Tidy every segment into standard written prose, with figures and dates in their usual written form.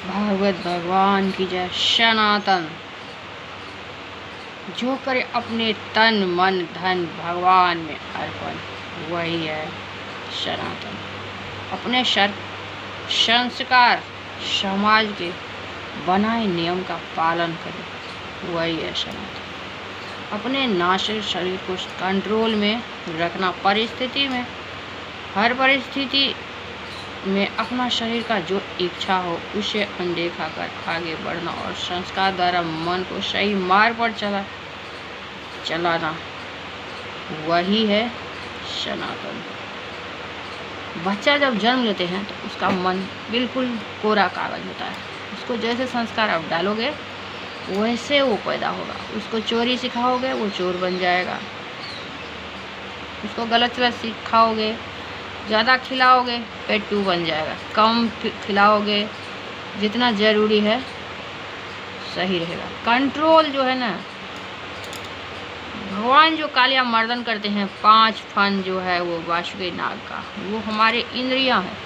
भागवत भगवान की जय। सनातन जो करे अपने तन मन धन भगवान में अर्पण, वही है सनातन। अपने संस्कार समाज के बनाए नियम का पालन करे, वही है सनातन। अपने नाशक शरीर को कंट्रोल में रखना, परिस्थिति में हर परिस्थिति में अपना शरीर का जो इच्छा हो उसे अनदेखा कर आगे बढ़ना और संस्कार द्वारा मन को सही मार्ग पर चलाना, वही है सनातन। बच्चा जब जन्म लेते हैं तो उसका मन बिल्कुल कोरा कागज होता है। उसको जैसे संस्कार आप डालोगे वैसे वो पैदा होगा। उसको चोरी सिखाओगे वो चोर बन जाएगा। उसको गलत चलत सिखाओगे, ज़्यादा खिलाओगे पेट्टू बन जाएगा। कम खिलाओगे, जितना ज़रूरी है सही रहेगा। कंट्रोल जो है ना, भगवान जो कालिया मर्दन करते हैं 5 फन जो है वो वासुकी नाग का, वो हमारे इंद्रियां हैं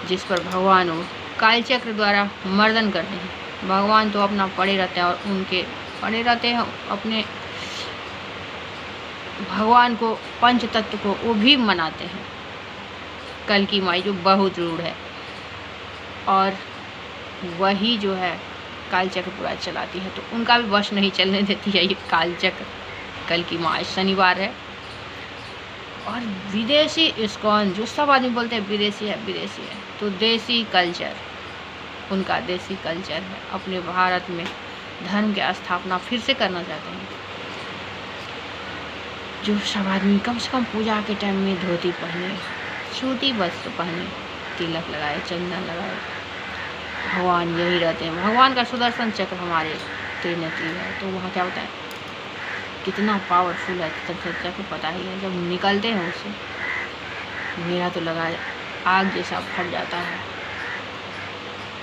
जिस पर भगवान वो कालचक्र द्वारा मर्दन करते हैं। भगवान तो अपना पड़े रहते हैं और उनके पड़े रहते हैं अपने भगवान को, पंच तत्व को वो भी मनाते हैं। कल की माई जो बहुत रूढ़ है और वही जो है कालचक्र पूरा चलाती है, तो उनका भी वश नहीं चलने देती है ये कालचक्र। कल की माँ शनिवार है। और विदेशी इस्कॉन, जो सब आदमी बोलते हैं विदेशी है, तो देसी कल्चर, उनका देसी कल्चर है। अपने भारत में धर्म की स्थापना फिर से करना चाहते हैं। जो सब आदमी कम से कम पूजा के टाइम में धोती पहने, सूती वस्त्र पहने, तिलक लगाए, चंदन लगाए। भगवान यही रहते हैं। भगवान का सुदर्शन चक्र हमारे त्रिनेत्री है, तो वहाँ क्या होता है, कितना पावरफुल है सुदर्शन चक्र, पता ही है। जब निकलते हैं उससे, मेरा तो लगा आग जैसा फट जाता है।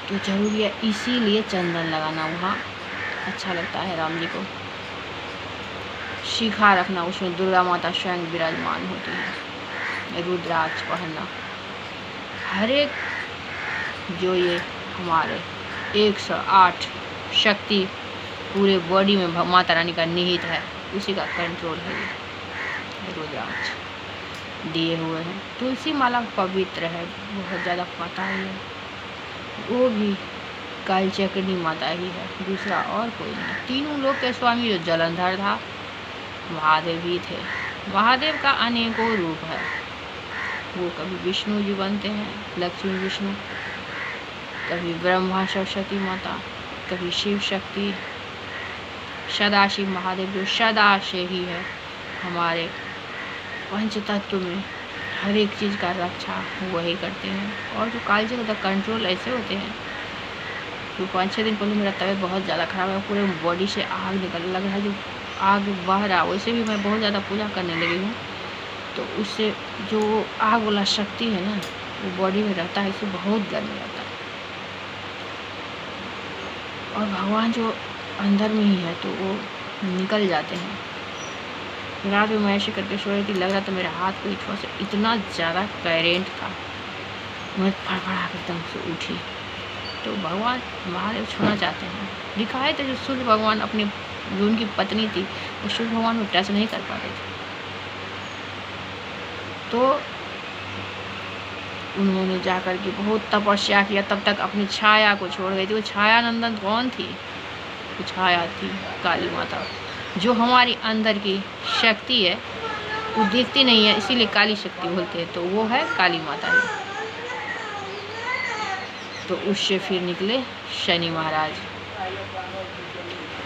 तो जरूरी है, इसीलिए चंदन लगाना वहाँ अच्छा लगता है। राम जी को शिखा रखना, उसमें दुर्गा माता स्वयं विराजमान होती है। रुद्राक्ष पहनना, हर एक जो ये हमारे 108 शक्ति पूरे बॉडी में माता रानी का निहित है, उसी का कंट्रोल है ये रुद्राक्ष दिए हुए हैं। तुलसी माला पवित्र है, बहुत ज़्यादा पता ही है। वो भी कालचक्री माता ही है, दूसरा और कोई नहीं। तीनों लोग के स्वामी जो जलंधर था, महादेव भी थे। महादेव का अनेकों रूप है। वो कभी विष्णु जी बनते हैं, लक्ष्मी विष्णु, कभी ब्रह्मा सरस्वती माता, कभी शिव शक्ति, सदाशिव महादेव जो सदा से ही है हमारे पंच तत्व में हर एक चीज़ का रक्षा वही करते हैं। और जो कालचक्र का कंट्रोल ऐसे होते हैं, तो 5-6 दिन पहले मेरा तबीयत बहुत ज़्यादा ख़राब है, पूरे बॉडी से आग निकलने लग रहा है, जो आग बह रहा। वैसे भी मैं बहुत ज़्यादा पूजा करने लगी हूँ, तो उससे जो आग वाला शक्ति है ना, वो बॉडी में रहता है, इससे बहुत गर्मी लगता है। और भगवान जो अंदर में ही है, तो वो निकल जाते हैं। रात में मैं ऐसे करके सो रही थी, लग रहा था मेरे हाथ को थोड़ा सा इतना ज़्यादा करेंट था, मैं फड़फड़ा कर एकदम से उठी। तो भगवान महादेव छूना चाहते हैं। दिखाए थे जो सूर्य भगवान अपने, जो उनकी पत्नी थी, वो सूर्य भगवान को टच नहीं कर पाते थे, तो उन्होंने जाकर के बहुत तपस्या किया, तब तक अपनी छाया को छोड़ गई थी। वो छाया नंदन कौन थी? वो छाया थी काली माता, जो हमारी अंदर की शक्ति है, वो दिखती नहीं है, इसीलिए काली शक्ति बोलते हैं। तो वो है काली माता ही। तो उससे फिर निकले शनि महाराज।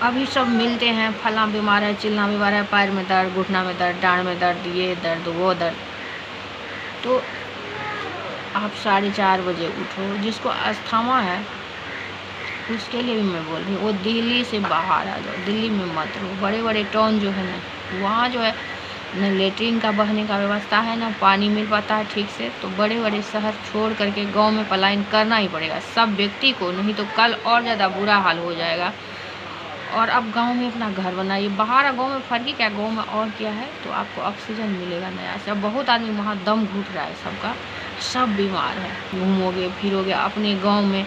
अभी सब मिलते हैं, फला बीमार है, चिलना बीमार है, पैर में दर्द, घुटना में दर्द, डांड में दर्द, ये दर्द वो दर्द। तो आप 4:30 बजे उठो। जिसको अस्थमा है उसके लिए भी मैं बोल रही हूँ, वो दिल्ली से बाहर आ जाओ, दिल्ली में मत रहो। बड़े बड़े टाउन जो है ना, वहाँ जो है न लेटरिन का बहने का व्यवस्था है, ना पानी मिल पाता है ठीक से। तो बड़े बड़े शहर छोड़ करके गांव में पलायन करना ही पड़ेगा सब व्यक्ति को, नहीं तो कल और ज़्यादा बुरा हाल हो जाएगा। और अब गांव में अपना घर बनाइए। बाहर गांव में फर्क ही क्या, गांव में और क्या है, तो आपको ऑक्सीजन मिलेगा नया से। अब बहुत आदमी वहाँ दम घुट रहा है सबका, सब बीमार है। घूमोगे फिरोगे अपने गाँव में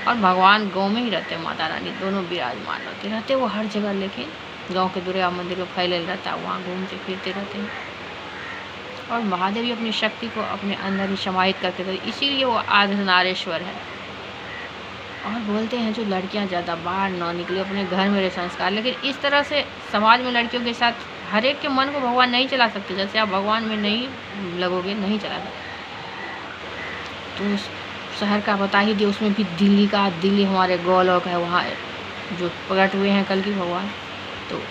और भगवान गाँव में ही रहते हैं, माता रानी दोनों विराजमान रहते वो हर जगह, लेकिन गांव के दुर्गा मंदिर में फैलल रहता है, वहाँ घूमते फिरते रहते हैं। और महादेव भी अपनी शक्ति को अपने अंदर ही समाहित करके रहते, इसीलिए वो अर्धनारीश्वर है। और बोलते हैं जो लड़कियां ज़्यादा बाहर ना निकले, अपने घर में रहे संस्कार, लेकिन इस तरह से समाज में लड़कियों के साथ हर एक के मन को भगवान नहीं चला सकते। जैसे आप भगवान में नहीं लगोगे, नहीं चला सकते। तो शहर का बता ही दिया, उसमें भी दिल्ली हमारे गोलोक है, वहाँ जो प्रकट हुए हैं कल की भगवान। तो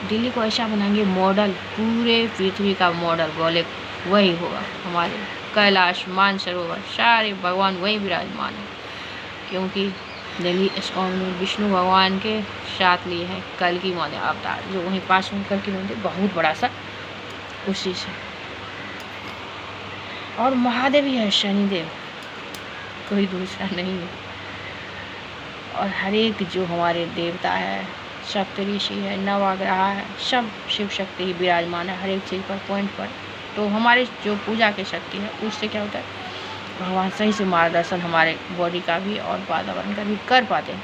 दिल्ली को ऐसा बनाएंगे मॉडल, पूरे पृथ्वी का मॉडल गोलोक वही होगा। हमारे कैलाश, मानसरोवर, सारे भगवान वही विराजमान है, क्योंकि दिल्ली इस्कॉन में विष्णु भगवान के साथ लिए हैं कल की माने अवतार, जो वहीं पास में कल की मंदिर बहुत बड़ा सा, उसी से। और महादेव ही है शनिदेव, कोई दूसरा नहीं है। और हर एक जो हमारे देवता है, सप्तऋषि है, नवग्रह है, सब शिव शक्ति ही विराजमान है हर एक चीज़ पर, पॉइंट पर। तो हमारे जो पूजा की शक्ति है, उससे क्या होता है, भगवान सही से मार्गदर्शन हमारे बॉडी का भी और वातावरण का भी कर पाते हैं।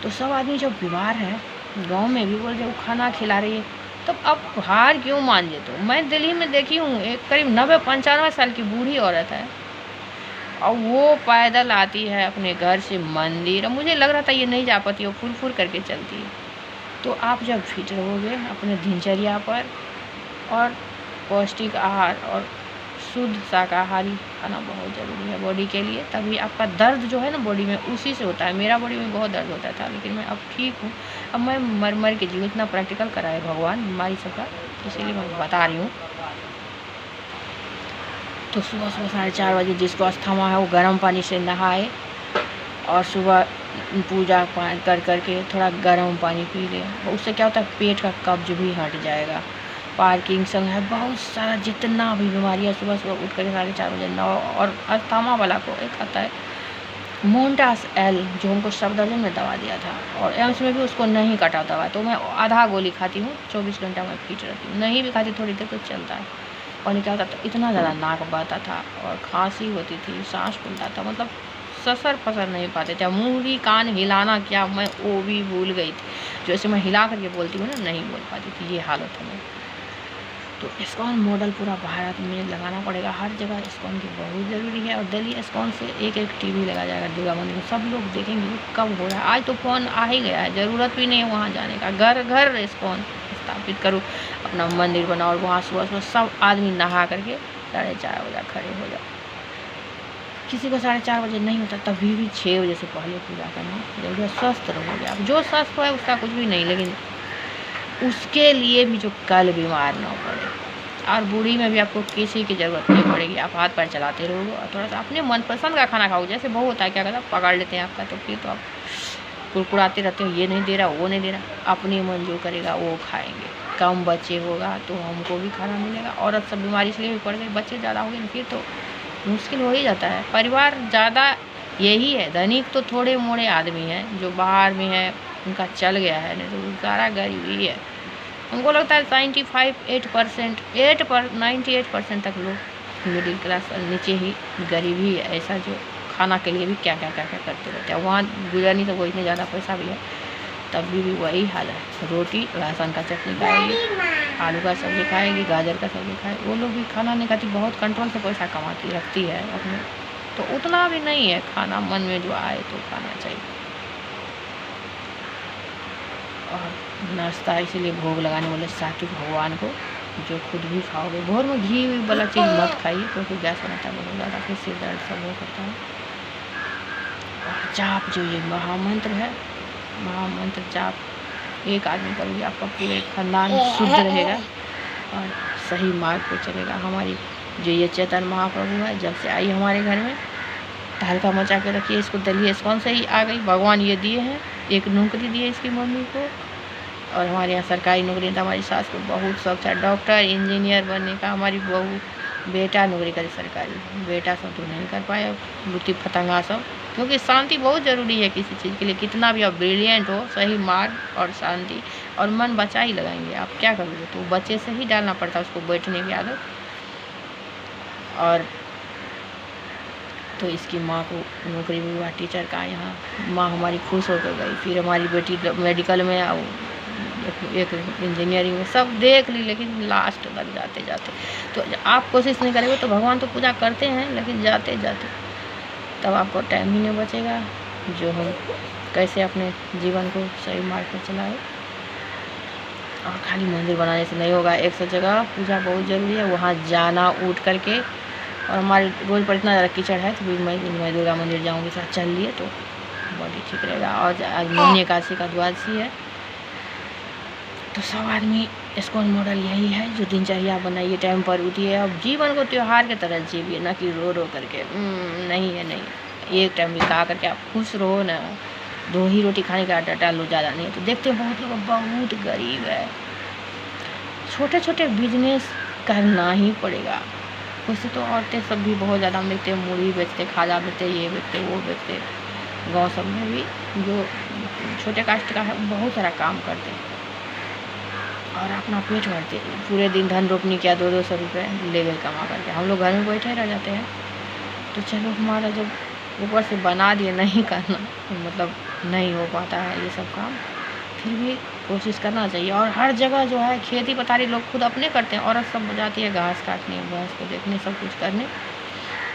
तो सब आदमी जो बीमार है गांव में भी बोल रहे वो खाना खिला रही है, तब अब हार क्यों मान जे? तो मैं दिल्ली में देखी हूँ, एक करीब 90-95 साल की बूढ़ी औरत है, और वो पैदल आती है अपने घर से मंदिर। मुझे लग रहा था ये नहीं जा पाती, वो फुर करके चलती है। तो आप जब फिट रहोगे अपने दिनचर्या पर, और पौष्टिक आहार और शुद्ध शाकाहारी खाना बहुत ज़रूरी है बॉडी के लिए, तभी आपका दर्द जो है ना बॉडी में, उसी से होता है। मेरा बॉडी में बहुत दर्द होता था, लेकिन मैं अब ठीक हूँ। अब मैं मर के जीव, इतना प्रैक्टिकल कराए भगवान बीमारी सबका, इसीलिए मैं बता रही हूँ। तो सुबह 4:30 बजे जिसको अस्थमा है वो गर्म पानी से नहाए, और सुबह पूजा पाठ करके थोड़ा गर्म पानी पी ले, उससे क्या होता है पेट का कब्ज भी हट जाएगा। पार्किंसन है, बहुत सारा जितना भी बीमारी है, सुबह उठ कर 4:30 बजे नौ। और अस्थमा वाला को एक आता है मोन्टास एल, जो हमको सफदरजंग में दवा दिया था, और एम्स में भी उसको नहीं कटा दवा, तो मैं आधा गोली खाती हूँ, 24 घंटा में फिट रहती हूँ। नहीं भी खाती थोड़ी देर तो चलता है। और क्या होता था, इतना ज़्यादा नाक बहता था और खांसी होती थी, सांस फूलता था, मतलब ससर फसर नहीं पाते थे। मुंह कान हिलाना क्या, मैं वो भी भूल गई थी। जैसे मैं हिला करके बोलती हूँ ना, नहीं बोल पाती थी, ये हालत है। तो इस्कॉन मॉडल पूरा भारत में लगाना पड़ेगा, हर जगह इस्कॉन की बहुत ज़रूरी है। और दिल्ली इस्कॉन से एक टीवी लगा जाएगा दुर्गा मंदिर में, सब लोग देखेंगे कब हो रहा है। आज तो फ़ोन आ ही गया है, ज़रूरत भी नहीं है वहाँ जाने का, घर घर इस्कॉन स्थापित करो, अपना मंदिर बनाओ, और वहाँ सुबह सब आदमी नहा करके 4:30 बजे खड़े हो जाओ। किसी को 4:30 बजे नहीं होता, तभी भी 6 बजे से पहले पूजा करना जरूरी। स्वस्थ रहोगे आप, जो स्वस्थ है उसका कुछ भी नहीं, लेकिन उसके लिए भी जो कल बीमार ना पड़े। और बूढ़ी में भी आपको किसी की ज़रूरत नहीं पड़ेगी, आप हाथ पैर चलाते रहोगे, और थोड़ा सा अपने मनपसंद का खाना खाओ। जैसे बहू होता है, क्या कहता है, पकड़ लेते हैं आपका, तो फिर तो आप कुड़कुड़ाते रहते हो, ये नहीं दे रहा, वो नहीं दे रहा। अपने मन जो करेगा वो खाएंगे। कम बच्चे होगा तो हमको भी खाना मिलेगा। औरत सब बीमारी इसलिए भी पड़ गई, बच्चे ज़्यादा हो गए फिर तो मुश्किल हो ही जाता है। परिवार ज़्यादा यही है, धनिक तो थोड़े मोड़े आदमी हैं जो बाहर में है, उनका चल गया है, नहीं तो सारा गरीबी है। हमको लगता है 98% तक लोग मिडिल क्लास और नीचे ही गरीब ही है, ऐसा जो खाना के लिए भी क्या करते रहते हैं। वहाँ गुजरनी तो वो इतने ज़्यादा पैसा भी है, तब भी वही हाल है। रोटी लहसुन का चटनी खाएगी, आलू का सब्ज़ी खाएगी, गाजर का सब्ज़ी खाएगी। वो लोग भी खाना नहीं खाती, बहुत कंट्रोल से पैसा कमाती रखती है अपने, तो उतना भी नहीं है खाना, मन में जो आए तो खाना चाहिए। और नाश्ता इसीलिए भोग लगाने वाले सात्विक भगवान को, जो खुद भी खाओगे। भोर में घी वाला चीज़ मत खाइए, क्योंकि गैस बनाता है बहुत ज़्यादा, फिर सिर दर्द सब हो सकता है। और जाप जो ये महामंत्र है, महामंत्र जाप एक आदमी करोगे, आपका पूरे खानदान शुद्ध रहेगा और सही मार्ग पर चलेगा। हमारी जो ये चैतन्य महाप्रभु है, जब से आई हमारे घर में, तहलका मचा के रखिए। इसको दिल्ली इस्कॉन से ही आ गई, भगवान ये दिए हैं, एक नौकरी दी है इसकी मम्मी को। और हमारे यहाँ सरकारी नौकरी था, हमारी सास को बहुत शौक था डॉक्टर इंजीनियर बनने का। हमारी बहू बेटा नौकरी करे सरकारी, बेटा सब तो नहीं कर पाया, लुटी फतंगा सब, क्योंकि शांति बहुत ज़रूरी है किसी चीज़ के लिए। कितना भी आप ब्रिलियंट हो, सही मार्ग और शांति और मन बचा ही लगाएंगे। आप क्या करोगे, तो बच्चे से ही डालना पड़ता है उसको बैठने की आदत। और तो इसकी माँ को नौकरी भी हुआ टीचर का यहाँ। माँ हमारी खुश होकर गई। फिर हमारी बेटी मेडिकल में, एक इंजीनियरिंग में, सब देख ली, लेकिन लास्ट तक जाते जाते तो आप कोशिश नहीं करेंगे तो भगवान तो पूजा करते हैं, लेकिन जाते जाते तब आपको टाइम ही नहीं बचेगा जो हम कैसे अपने जीवन को सही मार्ग पर चलाए। और खाली मंदिर बनाने से नहीं होगा, 100 जगह पूजा बहुत ज़रूरी है, वहाँ जाना उठ करके। और हमारे रोज़ पर इतना ज़्यादा कीचड़ है तो मैं दुर्गा मंदिर जाऊँगी, थोड़ा चल लिए तो बॉडी ठीक रहेगा। और आज महीने एकादशी का द्वादशी है, तो सब आदमी इस्कॉन मॉडल यही है, जो दिनचर्या बनाइए, टाइम पर उठिए, अब जीवन को त्यौहार की तरह जीविए, ना कि रो रो करके। नहीं है, नहीं, एक टाइम भी खा करके आप खुश रहो ना। 2 ही रोटी खाने का डाटा लो, ज़्यादा नहीं। तो देखते हैं बहुत लोग बहुत गरीब है, छोटे छोटे बिजनेस करना ही पड़ेगा। वैसे तो औरतें सब भी बहुत ज़्यादा हम देखते हैं, मुरही बेचते, खाजा बेचते, ये बेचते, वो बेचते। गाँव सब में भी जो छोटे कास्ट का है बहुत सारा काम करते हैं और अपना पेट भरते हैं। पूरे दिन धन रोपनी किया, 200-200 रुपये ले गए कमा करके, हम लोग घर में बैठे रह जाते हैं। तो चलो, हमारा जब ऊपर से बना दिए नहीं करना, तो मतलब नहीं हो पाता है ये सब काम, फिर भी कोशिश करना चाहिए। और हर जगह जो है खेती पथारी लोग खुद अपने करते हैं, औरत सब जाती है घास काटने, भैंस को देखने, सब कुछ करने,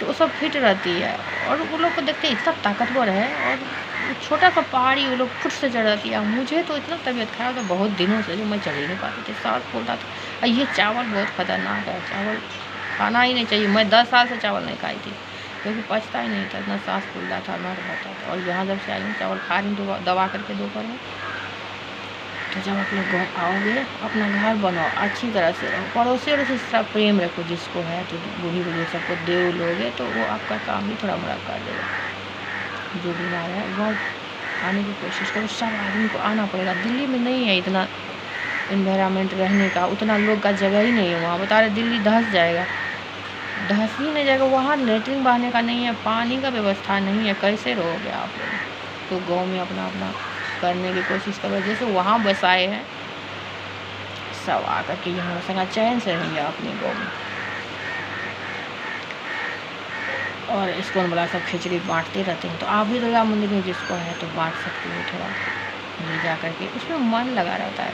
तो वो सब फिट रहती है। और वो लोग को देखते हैं इतना ताकतवर है, और छोटा सा पहाड़ी वो लोग फुट से चढ़ जाती है। मुझे तो इतना तबीयत खराब था बहुत दिनों से, जो मैं चढ़ ही नहीं पाती थी, सांस फूलता था। और ये चावल बहुत ख़तरनाक है, चावल खाना ही नहीं चाहिए। मैं 10 साल से चावल नहीं खाई थी, क्योंकि पचता ही नहीं था, इतना सांस फूलता था, मर जाता था। और यहाँ जब से आई हूँ चावल खा रही हूँ दबा करके दोपहर में। तो जब आप लोग घर आओगे, अपना घर बनाओ, अच्छी तरह से रहो, पड़ोसी और से सब प्रेम रखो, जिसको है तो बूढ़ी बूढ़ी सबको दे लोगे तो वो आपका काम भी थोड़ा बड़ा कर देगा। जो बीमार है गाँव आने की कोशिश करो, सब आदमी को आना पड़ेगा। दिल्ली में नहीं है इतना इन्वायरमेंट रहने का, उतना लोग का जगह ही नहीं है वहाँ। बता रहे दिल्ली धंस जाएगा, धंस ही नहीं जाएगा। वहाँ लेटरिन बहाने का नहीं है, पानी का व्यवस्था नहीं है, कैसे रहोगे आप लोग? तो गाँव में अपना अपना करने की कोशिश करो, जैसे वहाँ बसाए हैं सब आकर के यहाँ संगा चैन से रहेंगे अपने गाँव में। और इसको वाला सब खिचड़ी बांटते रहते हैं, तो आप भी दुर्गा मंदिर में जिसको है तो बांट सकते हो, थोड़ा ले जा करके, उसमें मन लगा रहता है।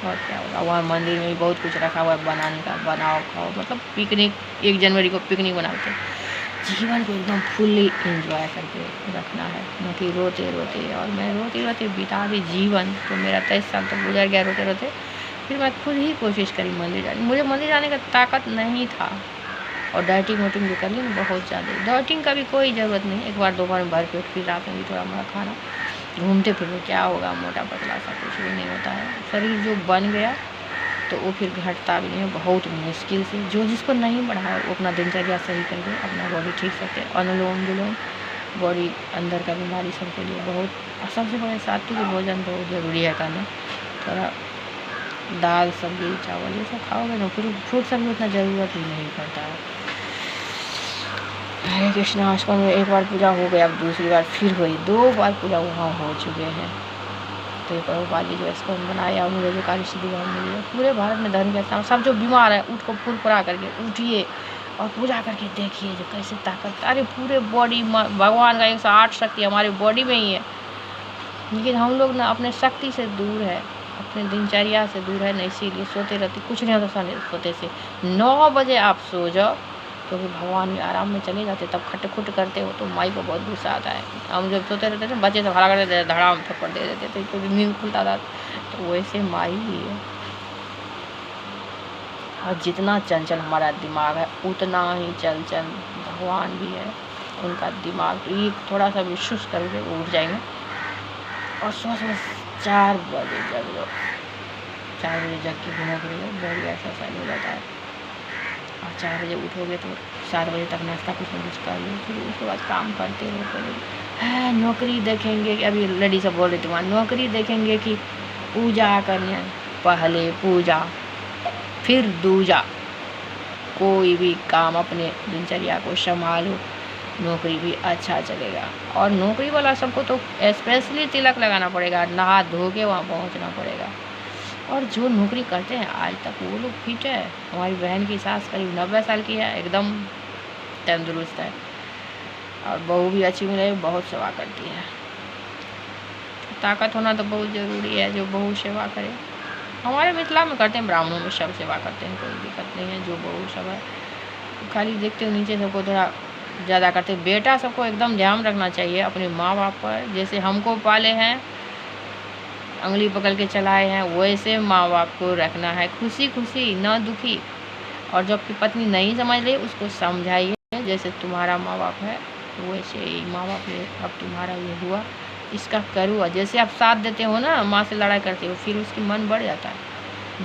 और क्या होगा, वहाँ मंदिर में भी बहुत कुछ रखा हुआ है बनाने का, बनाओ खाओ, मतलब पिकनिक, 1 जनवरी को पिकनिक बनाते हैं। जीवन को एकदम फुल्ली एंजॉय करके रखना है, न कि रोते रोते। और मैं रोते रोते बिता दी जीवन, तो मेरा 23 साल तक गुजर गया रोते रोते। फिर मैं खुद ही कोशिश करी मंदिर जाने, मुझे मंदिर जाने का ताकत नहीं था। और डाइटिंग वाइटिंग भी कर ली ना बहुत ज़्यादा। डाइटिंग का भी कोई ज़रूरत नहीं, एक बार 2 बार में भर पेट, फिर रात में भी थोड़ा मोड़ा खाना, घूमते फिरते क्या होगा, मोटा पतला सा कुछ भी नहीं होता है। शरीर जो बन गया तो वो फिर घटता भी नहीं है, बहुत मुश्किल से। जो जिसको नहीं बढ़ा है वो अपना दिनचर्या सही करके अपना बॉडी ठीक सकते हैं। अनुलोम विलोम, बॉडी अंदर का बीमारी सबके लिए बहुत, सबसे बड़े सात्विक भोजन बहुत ज़रूरी है करना। थोड़ा दाल सब्जी चावल ये सब खाओगे ना, फिर फ्रूट सब में उतना ज़रूरत ही नहीं पड़ता है। हरे कृष्णा आश्रम में 1 बार पूजा हो गया, अब दूसरी बार फिर हुई, 2 बार पूजा वहाँ हो चुके हैं। तो ये प्रभुपाद जी जो इसको बनाया, मुझे जो कार्य सिद्धि मिली है, पूरे भारत में धर्म के स्थान, सब जो बीमार है उठ को फूल पड़ा करके उठिए और पूजा करके देखिए जो कैसे ताकत। अरे पूरे बॉडी, भगवान का 108 शक्ति हमारी बॉडी में ही है, लेकिन हम लोग ना अपने शक्ति से दूर है, अपने दिनचर्या से दूर है ना, इसीलिए सोते रहते, कुछ नहीं होता सोते से। 9 बजे आप सो जाओ, क्योंकि भगवान भी आराम में चले जाते, तब खट-खुट करते हो तो माई को बहुत गुस्सा आता है। हम जब सोते रहते थे बच्चे सब हल्ला करते थे, धड़ाम थप्पड़ दे देते थे, क्योंकि नींद खुलता था। तो वैसे माई ही है। और जितना चंचल हमारा दिमाग है उतना ही चंचल भगवान भी है। उनका दिमाग एक थोड़ा सा भी सुस्त करके उठ जाएंगे। और सुबह 4 बजे जग लो, 4 बजे जग के घूमो फिरो, बॉडी एक्सरसाइज हो जाता है। और 4 बजे उठोगे तो 7 बजे तक नाश्ता कुछ न कुछ कर लो, फिर उसके बाद काम करते रहो। है नौकरी देखेंगे, अभी लेडीज सब बोल रही थी वहाँ नौकरी देखेंगे कि पूजा करने, पहले पूजा फिर दूजा। कोई भी काम अपने दिनचर्या को संभालो, नौकरी भी अच्छा चलेगा। और नौकरी वाला सबको तो स्पेशली तिलक लगाना पड़ेगा, नहा धो के वहाँ पहुँचना पड़ेगा। और जो नौकरी करते हैं आज तक वो लोग फिट है। हमारी बहन की सास करीब 90 साल की है, एकदम तंदुरुस्त है। और बहू भी अच्छी मिले, बहुत सेवा करती है। ताकत होना तो बहुत ज़रूरी है, जो बहू सेवा करे। हमारे मिथिला में करते हैं, ब्राह्मणों में सब सेवा करते हैं, कोई दिक्कत नहीं है। जो बहू सब है खाली देखते हो नीचे सबको थोड़ा ज़्यादा करते। बेटा सबको एकदम ध्यान रखना चाहिए अपने माँ बाप पर। जैसे हमको पाले हैं, उंगली पकड़ के चलाए हैं, वैसे माँ बाप को रखना है, खुशी खुशी, ना दुखी। और जो आपकी पत्नी नहीं समझ रही उसको समझाइए, जैसे तुम्हारा माँ बाप है वैसे ही माँ बाप ने अब तुम्हारा ये हुआ, इसका करो। जैसे आप साथ देते हो ना, माँ से लड़ाई करते हो, फिर उसकी मन बढ़ जाता है।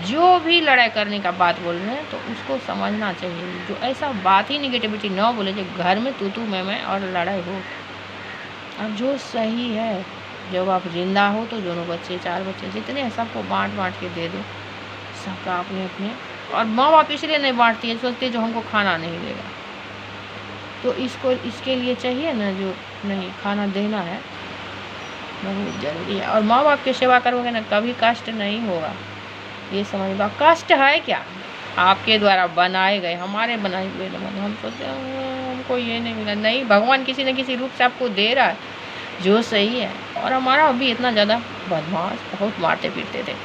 जो भी लड़ाई करने का बात बोल रहे हैं तो उसको समझना चाहिए, जो ऐसा बात ही निगेटिविटी ना बोले जो घर में तू मैं और लड़ाई हो। अब जो सही है, जब आप जिंदा हो तो दोनों बच्चे, 4 बच्चे जितने हैं सबको बांट के दे दो, सबका अपने अपने। और माँ बाप इसलिए नहीं बांटती है, सोचती है जो हमको खाना नहीं देगा, तो इसके लिए चाहिए ना, जो नहीं खाना देना है बहुत ज़रूरी है। और माँ बाप की सेवा करोगे ना, कभी कष्ट नहीं होगा, ये समझ लो। कष्ट है क्या, आपके द्वारा बनाए गए, हमारे बनाए हुए लोग, हम सोचते हैं हमको ये नहीं मिला, नहीं, भगवान किसी न किसी रूप से आपको दे रहा है जो सही है। और हमारा अभी इतना ज़्यादा बदमाश, बहुत मारते पीटते थे।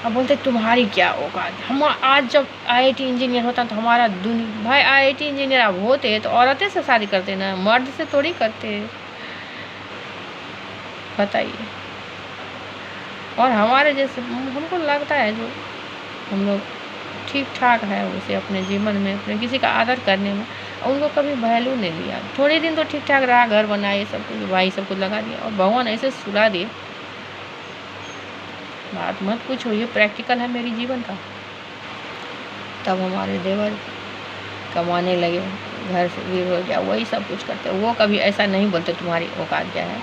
अब बोलते तुम्हारी क्या औकात। हम आज जब IIT इंजीनियर होता तो हमारा भाई IIT इंजीनियर अब होते तो औरतें से शादी करते ना, मर्द से थोड़ी करते, बताइए। और हमारे जैसे हमको लगता है जो हम लोग ठीक ठाक है उसे अपने जीवन में, अपने किसी का आदर करने में, उनको कभी वैल्यू नहीं दिया। थोड़े दिन तो ठीक ठाक रहा, घर बनाए, सब कुछ भाई सब कुछ लगा दिया, और भगवान ऐसे सुला दिए, बात मत पूछो। ये प्रैक्टिकल है मेरी जीवन का। तब हमारे देवर कमाने लगे, घर से भी हो गया, वही सब कुछ करते, वो कभी ऐसा नहीं बोलते तुम्हारी औकात क्या है।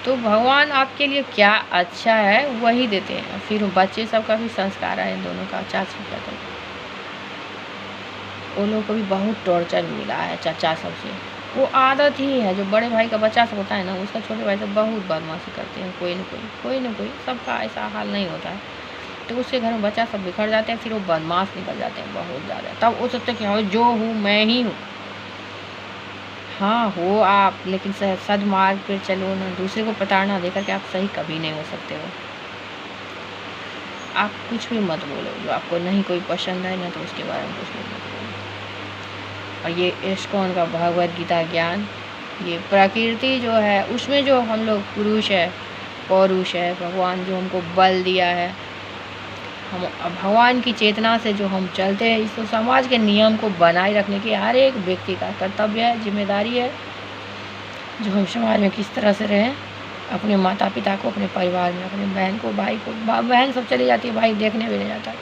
तो भगवान आपके लिए क्या अच्छा है वही देते हैं। फिर बच्चे सब का भी संस्कार है, दोनों का, चाची का, तो वो लोगों को भी बहुत टॉर्चर मिला है चाचा सबसे। वो आदत ही है, जो बड़े भाई का बच्चा सब होता है ना, उसका छोटे भाई सब बहुत बदमाशी करते हैं, कोई न कोई, सबका ऐसा हाल नहीं होता है। तो उसके घर में बच्चा सब बिखर जाते हैं, फिर वो बदमाश निकल जाते हैं बहुत ज़्यादा। तब वो सोचते हैं कि हाँ जो हूँ मैं ही हूँ। हाँ हो आप, लेकिन सदमार्ग पे चलो ना, दूसरे को प्रताड़ना देकर के आप सही कभी नहीं हो सकते हो। आप कुछ भी मत बोलो, जो आपको नहीं कोई पसंद है ना, तो उसके बारे में कुछ भी मत बोलो। और ये इस्कॉन का भगवद गीता ज्ञान, ये प्रकृति जो है उसमें जो हम लोग पुरुष है, पौरुष है, भगवान जो हमको बल दिया है, हम भगवान की चेतना से जो हम चलते हैं, इस तो समाज के नियम को बनाए रखने की हर एक व्यक्ति का कर्तव्य है, जिम्मेदारी है, जो हम समाज में किस तरह से रहें, अपने माता पिता को, अपने परिवार में, अपने बहन को, भाई को, बहन सब चली जाती है, भाई देखने भी नहीं जाता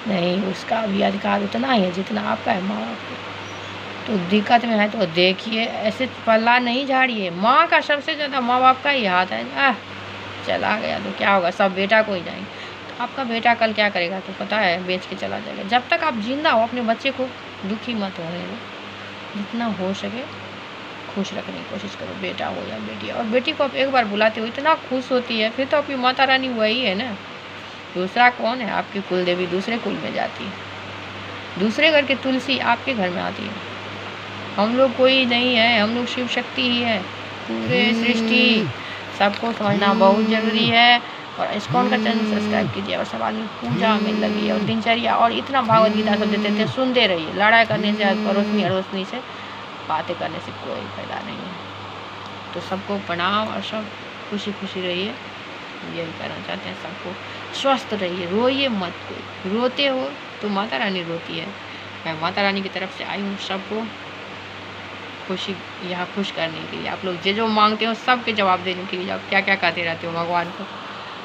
नहीं, उसका भी अधिकार उतना ही है जितना आपका है माँ बाप को। तो दिक्कत में है तो देखिए, ऐसे पल्ला नहीं झाड़िए। माँ का सबसे ज़्यादा माँ बाप का ही हाथ है। चला गया तो क्या होगा, सब बेटा को ही जाएंगे। तो आपका बेटा कल क्या करेगा तो पता है, बेच के चला जाएगा। जब तक आप जिंदा हो अपने बच्चे को दुखी मत होने दो, जितना हो सके खुश रखने की कोशिश करो, बेटा हो या बेटी। और बेटी को आप एक बार बुलाते हो इतना खुश होती है, फिर तो आपकी माता रानी वही है ना, दूसरा कौन है। आपकी कुल देवी दूसरे कुल में जाती है, दूसरे घर की तुलसी आपके घर में आती है। हम लोग कोई नहीं है, हम लोग शिव शक्ति ही है, पूरे सृष्टि। सबको समझना बहुत ज़रूरी है। और इस्कॉन का चैनल सब्सक्राइब कीजिए, और सब आदमी पूजा में लगी और दिनचर्या, और इतना भागवत गीता सब देते थे, सुनते रहिए। लड़ाई करने से, पड़ोसनी अड़ोसनी से बातें करने से कोई फायदा नहीं है। तो सबको प्रणाम, और सब खुशी खुशी रहिए, यही कहना चाहते हैं। सबको स्वस्थ रहिए, रोइए मत। कोई रोते हो तो माता रानी रोती है। मैं माता रानी की तरफ से आई हूँ सबको खुशी, यहाँ खुश करने के लिए। आप लोग जो मांगते हो सबके जवाब देने के लिए, आप क्या क्या कहते रहते हो भगवान को।